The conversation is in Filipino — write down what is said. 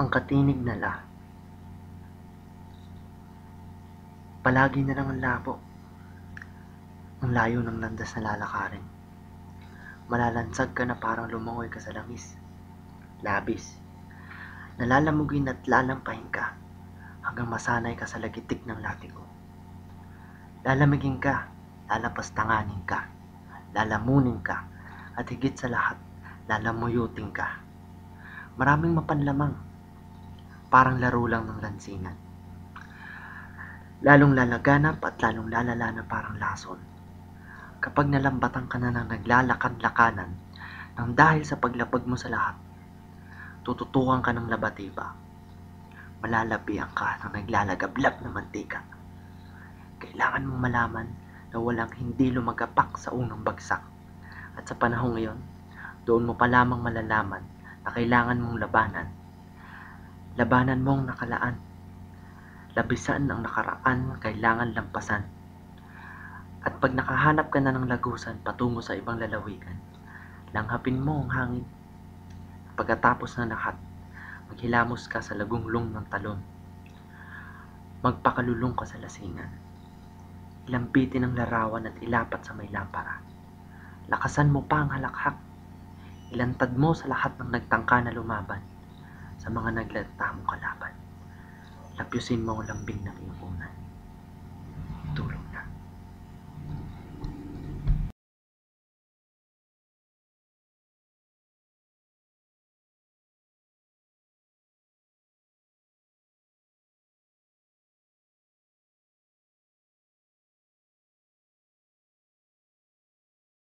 Ang katinig na la, palagi na lang ang labo. Ang layo ng landas na lalakarin. Malalansag ka na parang lumangoy ka sa langis. Labis. Nalalamugin at lalampahin ka hanggang masanay ka sa lagitik ng latigo. Lalamigin ka, lalapastanganin ka, lalamunin ka, at higit sa lahat, lalamuyutin ka. Maraming mapanlamang, parang laro lang ng lansingan. Lalong lalaganap at lalong lalala na parang lason. Kapag nalambatan ka na ng naglalakad-lakanan nang dahil sa paglapag mo sa lahat, tututukan ka ng labatiba. Malalabihan ka ng naglalagablab na mantika. Kailangan mong malaman na walang hindi lumagapak sa unang bagsak. At sa panahong ngayon, doon mo pa lamang malalaman na kailangan mong labanan. Labanan mong nakalaan. Labisan ang nakaraan, kailangan lampasan. At pag nakahanap ka na ng lagusan patungo sa ibang lalawigan, langhapin mo ang hangin. Pagkatapos ng lahat, maghilamos ka sa lagunglong ng talon. Magpakalulong ka sa lasingan. Ilampitin ang larawan at ilapat sa may lampara. Lakasan mo pa ang halakhak. Ilantad mo sa lahat ng nagtangka na lumaban, sa mga naglanta mong kalaban. Lapyusin mo ang lambing ng iyong unan.